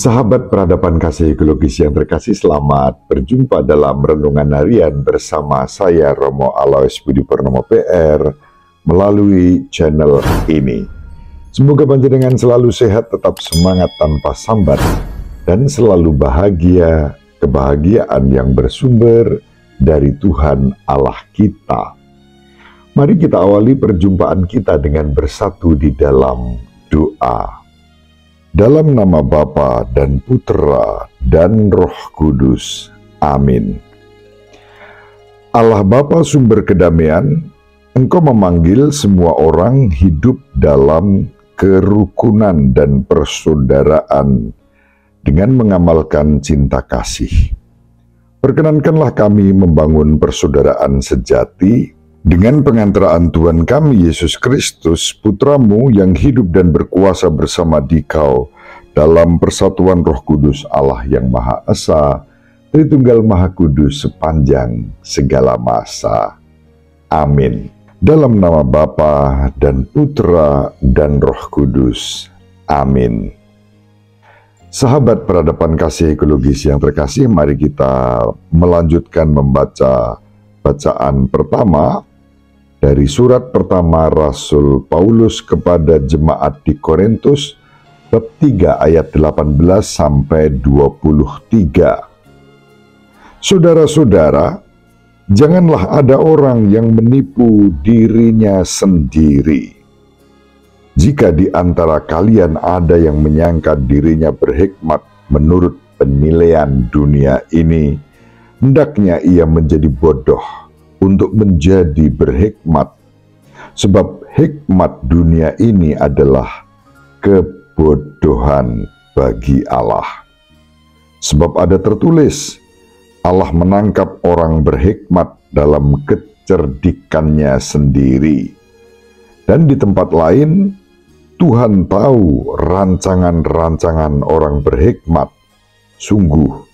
Sahabat peradaban kasih ekologis yang terkasih, selamat berjumpa dalam Renungan Harian bersama saya Romo Alois Budi Purnomo PR melalui channel ini. Semoga panjenengan selalu sehat, tetap semangat tanpa sambat, dan selalu bahagia, kebahagiaan yang bersumber dari Tuhan Allah kita. Mari kita awali perjumpaan kita dengan bersatu di dalam doa. Dalam nama Bapa dan Putera dan Roh Kudus. Amin. Allah Bapa sumber kedamaian, Engkau memanggil semua orang hidup dalam kerukunan dan persaudaraan dengan mengamalkan cinta kasih. Perkenankanlah kami membangun persaudaraan sejati dengan pengantaraan Tuhan kami Yesus Kristus, Putra-Mu yang hidup dan berkuasa bersama Dikau dalam persatuan Roh Kudus Allah yang Maha Esa, Tritunggal Maha Kudus sepanjang segala masa. Amin. Dalam nama Bapa dan Putra dan Roh Kudus. Amin. Sahabat peradaban kasih ekologis yang terkasih, mari kita melanjutkan membaca bacaan pertama dari surat pertama Rasul Paulus kepada jemaat di Korintus, bab 3 ayat 18 sampai 23. Saudara-saudara, janganlah ada orang yang menipu dirinya sendiri. Jika di antara kalian ada yang menyangka dirinya berhikmat menurut penilaian dunia ini, hendaknya ia menjadi bodoh untuk menjadi berhikmat, sebab hikmat dunia ini adalah kebodohan bagi Allah. Sebab ada tertulis, Allah menangkap orang berhikmat dalam kecerdikannya sendiri. Dan di tempat lain, Tuhan tahu rancangan-rancangan orang berhikmat, sungguh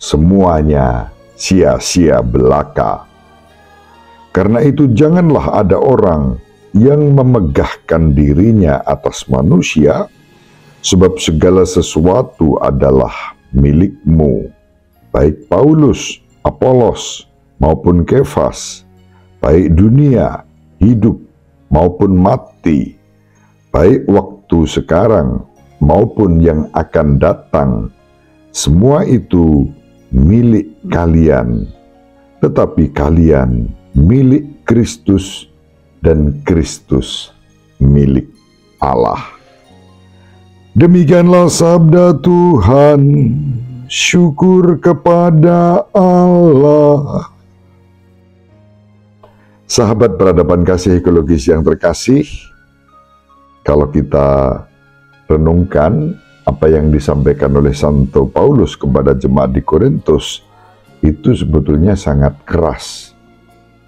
semuanya sia-sia belaka. Karena itu janganlah ada orang yang memegahkan dirinya atas manusia, sebab segala sesuatu adalah milikmu, baik Paulus, Apolos, maupun Kefas, baik dunia, hidup, maupun mati, baik waktu sekarang, maupun yang akan datang, semua itu milik kalian, tetapi kalian milik Kristus dan Kristus milik Allah. Demikianlah sabda Tuhan. Syukur kepada Allah. Sahabat peradaban kasih ekologis yang terkasih, kalau kita renungkan apa yang disampaikan oleh Santo Paulus kepada jemaat di Korintus, itu sebetulnya sangat keras,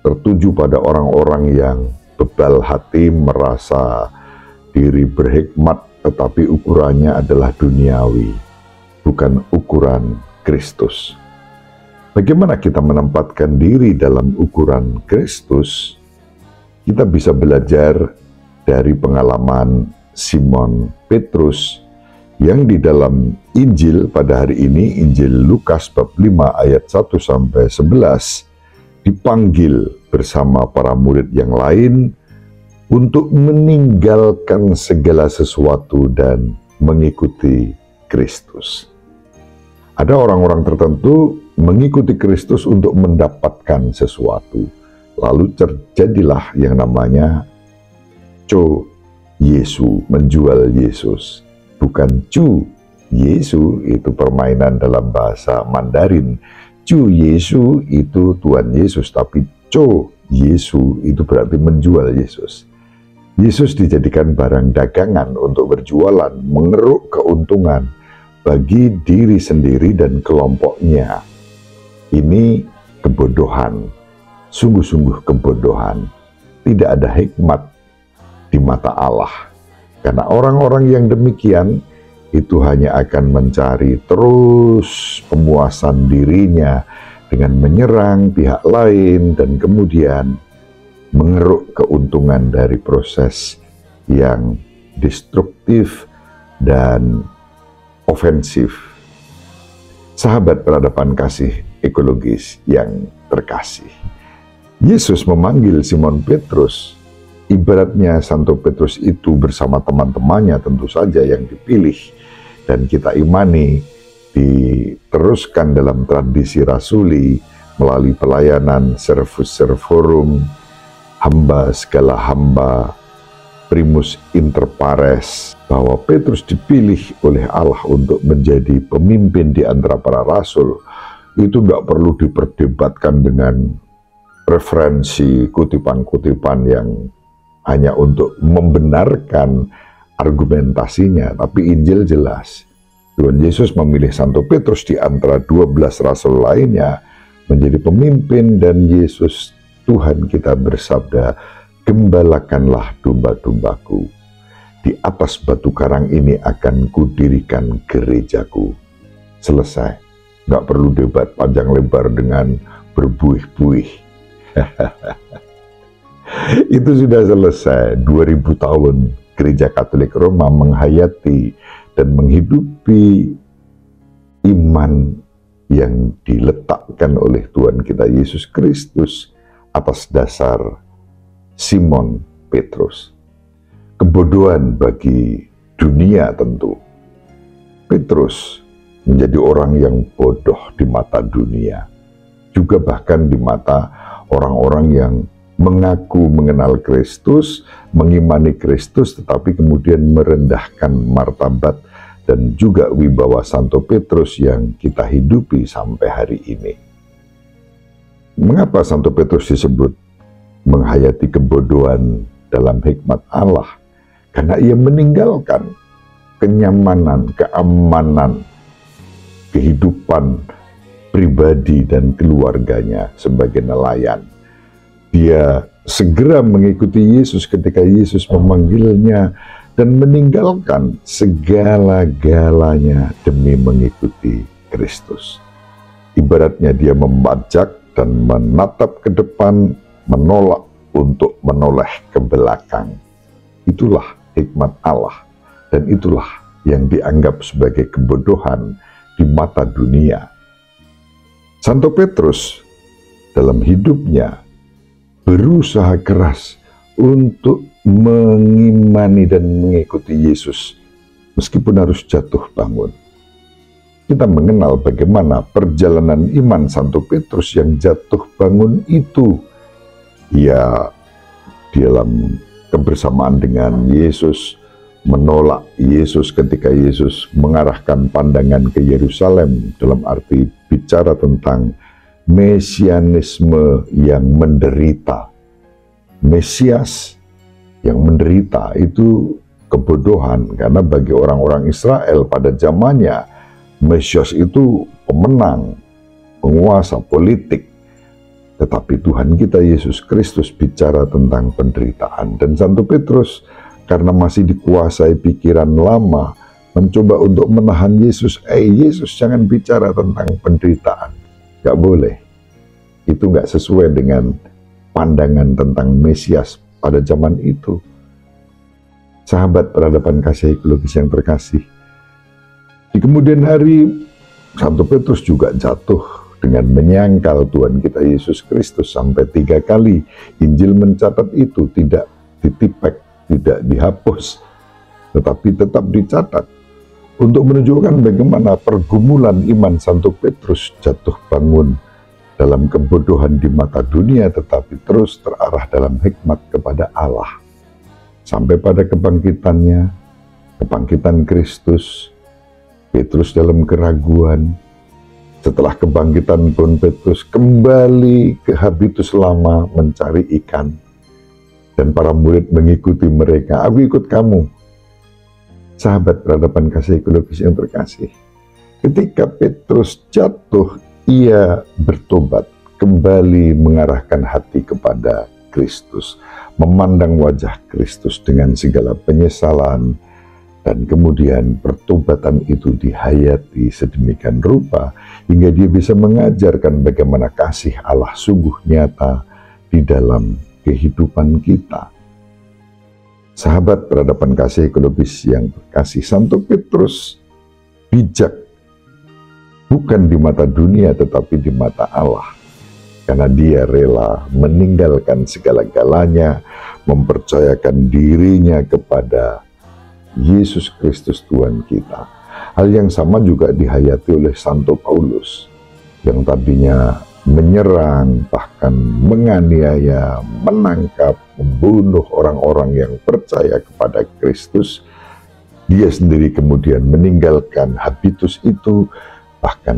tertuju pada orang-orang yang bebal hati, merasa diri berhikmat, tetapi ukurannya adalah duniawi, bukan ukuran Kristus. Bagaimana kita menempatkan diri dalam ukuran Kristus? Kita bisa belajar dari pengalaman Simon Petrus yang di dalam Injil pada hari ini, Injil Lukas bab 5 ayat 1-11, dipanggil bersama para murid yang lain untuk meninggalkan segala sesuatu dan mengikuti Kristus. Ada orang-orang tertentu mengikuti Kristus untuk mendapatkan sesuatu. Lalu terjadilah yang namanya Co Yesu, menjual Yesus. Bukan Cu Yesu, itu permainan dalam bahasa Mandarin. Cu Yesu itu Tuhan Yesus, tapi Co Yesu itu berarti menjual Yesus. Yesus dijadikan barang dagangan untuk berjualan, mengeruk keuntungan bagi diri sendiri dan kelompoknya. Ini kebodohan, sungguh-sungguh kebodohan. Tidak ada hikmat di mata Allah. Karena orang-orang yang demikian itu hanya akan mencari terus pemuasan dirinya dengan menyerang pihak lain dan kemudian mengeruk keuntungan dari proses yang destruktif dan ofensif. Sahabat peradaban kasih ekologis yang terkasih, Yesus memanggil Simon Petrus. Ibaratnya Santo Petrus itu bersama teman-temannya tentu saja yang dipilih, dan kita imani diteruskan dalam tradisi rasuli melalui pelayanan Servus Servorum, hamba segala hamba, primus inter pares, bahwa Petrus dipilih oleh Allah untuk menjadi pemimpin di antara para rasul. Itu tidak perlu diperdebatkan dengan referensi kutipan-kutipan yang hanya untuk membenarkan argumentasinya, tapi Injil jelas. Tuhan Yesus memilih Santo Petrus di antara 12 rasul lainnya menjadi pemimpin, dan Yesus Tuhan kita bersabda, "Gembalakanlah domba-dombaku. Di atas batu karang ini akan kudirikan gerejaku." Selesai. Nggak perlu debat panjang lebar dengan berbuih-buih. Itu sudah selesai. 2000 tahun Gereja Katolik Roma menghayati dan menghidupi iman yang diletakkan oleh Tuhan kita Yesus Kristus atas dasar Simon Petrus. Kebodohan bagi dunia tentu. Petrus menjadi orang yang bodoh di mata dunia, juga bahkan di mata orang-orang yang mengaku mengenal Kristus, mengimani Kristus, tetapi kemudian merendahkan martabat dan juga wibawa Santo Petrus yang kita hidupi sampai hari ini. Mengapa Santo Petrus disebut menghayati kebodohan dalam hikmat Allah? Karena ia meninggalkan kenyamanan, keamanan, kehidupan pribadi dan keluarganya sebagai nelayan. Dia segera mengikuti Yesus ketika Yesus memanggilnya dan meninggalkan segala-galanya demi mengikuti Kristus. Ibaratnya dia membajak dan menatap ke depan, menolak untuk menoleh ke belakang. Itulah hikmat Allah, dan itulah yang dianggap sebagai kebodohan di mata dunia. Santo Petrus dalam hidupnya berusaha keras untuk mengimani dan mengikuti Yesus meskipun harus jatuh bangun. Kita mengenal bagaimana perjalanan iman Santo Petrus yang jatuh bangun itu. Ia dalam kebersamaan dengan Yesus menolak Yesus ketika Yesus mengarahkan pandangan ke Yerusalem, dalam arti bicara tentang mesianisme yang menderita. Mesias yang menderita itu kebodohan, karena bagi orang-orang Israel pada zamannya Mesias itu pemenang, penguasa politik. Tetapi Tuhan kita Yesus Kristus bicara tentang penderitaan, dan Santo Petrus karena masih dikuasai pikiran lama, mencoba untuk menahan Yesus. Yesus jangan bicara tentang penderitaan. Gak boleh. Itu gak sesuai dengan pandangan tentang Mesias pada zaman itu. Sahabat peradaban kasih ekologis yang terkasih, di kemudian hari Santo Petrus juga jatuh dengan menyangkal Tuhan kita Yesus Kristus sampai 3 kali. Injil mencatat itu, tidak ditipek, tidak dihapus, tetapi tetap dicatat untuk menunjukkan bagaimana pergumulan iman Santo Petrus jatuh bangun dalam kebodohan di mata dunia, tetapi terus terarah dalam hikmat kepada Allah. Sampai pada kebangkitannya, kebangkitan Kristus, Petrus dalam keraguan. Setelah kebangkitan pun Petrus kembali ke habitus lama mencari ikan. Dan para murid mengikuti mereka. Aku ikut kamu. Sahabat peradaban kasih ekologis yang terkasih, ketika Petrus jatuh, ia bertobat, kembali mengarahkan hati kepada Kristus, memandang wajah Kristus dengan segala penyesalan, dan kemudian pertobatan itu dihayati sedemikian rupa hingga dia bisa mengajarkan bagaimana kasih Allah sungguh nyata di dalam kehidupan kita. Sahabat peradaban kasih ekologis yang terkasih, Santo Petrus bijak, bukan di mata dunia tetapi di mata Allah. Karena dia rela meninggalkan segala-galanya, mempercayakan dirinya kepada Yesus Kristus Tuhan kita. Hal yang sama juga dihayati oleh Santo Paulus, yang tadinya menyerang, bahkan menganiaya, menangkap, membunuh orang-orang yang percaya kepada Kristus. Dia sendiri kemudian meninggalkan habitus itu. Bahkan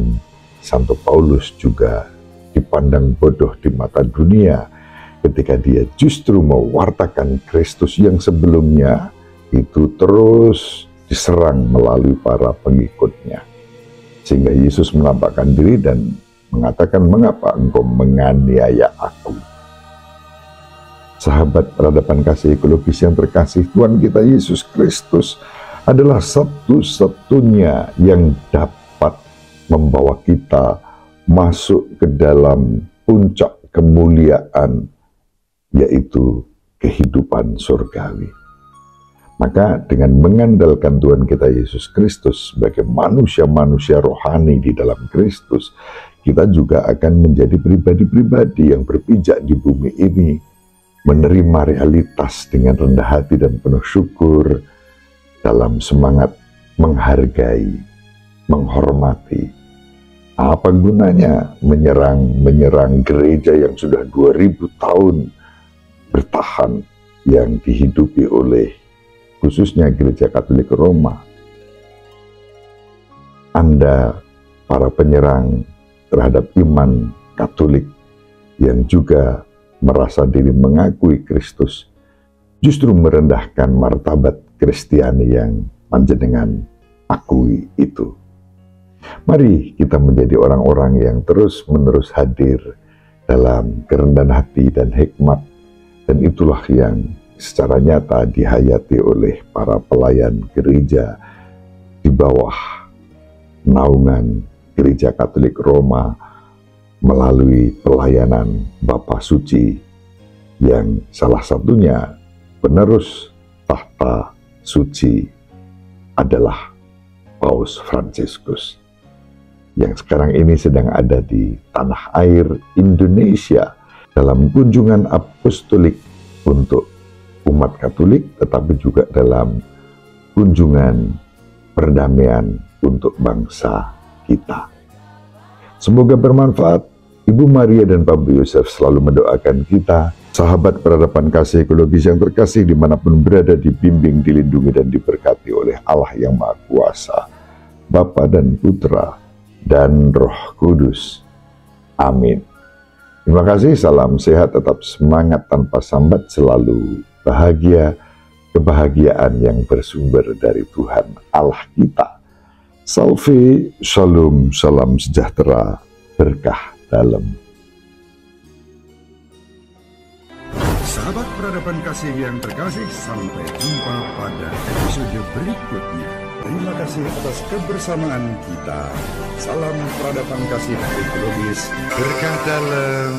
Santo Paulus juga dipandang bodoh di mata dunia ketika dia justru mewartakan Kristus yang sebelumnya itu terus diserang melalui para pengikutnya. Sehingga Yesus menampakkan diri dan mengatakan, "Mengapa engkau menganiaya aku?" Sahabat peradaban kasih ekologis yang terkasih, Tuhan kita Yesus Kristus adalah satu-satunya yang dapat membawa kita masuk ke dalam puncak kemuliaan, yaitu kehidupan surgawi. Maka dengan mengandalkan Tuhan kita Yesus Kristus sebagai manusia-manusia rohani di dalam Kristus, kita juga akan menjadi pribadi-pribadi yang berpijak di bumi ini, menerima realitas dengan rendah hati dan penuh syukur, dalam semangat menghargai, menghormati. Apa gunanya menyerang gereja yang sudah 2000 tahun bertahan, yang dihidupi oleh khususnya Gereja Katolik Roma? Anda, para penyerang terhadap iman Katolik yang juga merasa diri mengakui Kristus, justru merendahkan martabat Kristiani yang panjenengan akui itu. Mari kita menjadi orang-orang yang terus-menerus hadir dalam kerendahan hati dan hikmat, dan itulah yang secara nyata dihayati oleh para pelayan gereja di bawah naungan Gereja Katolik Roma melalui pelayanan Bapa Suci, yang salah satunya penerus tahta suci adalah Paus Fransiskus, yang sekarang ini sedang ada di tanah air Indonesia dalam kunjungan apostolik untuk umat Katolik, tetapi juga dalam kunjungan perdamaian untuk bangsa kita. Semoga bermanfaat. Ibu Maria dan Bapak Yosef selalu mendoakan kita, sahabat peradaban kasih ekologis yang terkasih, dimanapun berada, dibimbing, dilindungi, dan diberkati oleh Allah yang Maha Kuasa, Bapa dan Putra dan Roh Kudus. Amin. Terima kasih, salam sehat, tetap semangat tanpa sambat, selalu bahagia, kebahagiaan yang bersumber dari Tuhan Allah kita. Salve, shalom, salam sejahtera, berkah dalam. Sahabat peradaban kasih yang terkasih, sampai jumpa pada episode berikutnya. Terima kasih atas kebersamaan kita. Salam peradaban kasih ekologis, berkah dalam.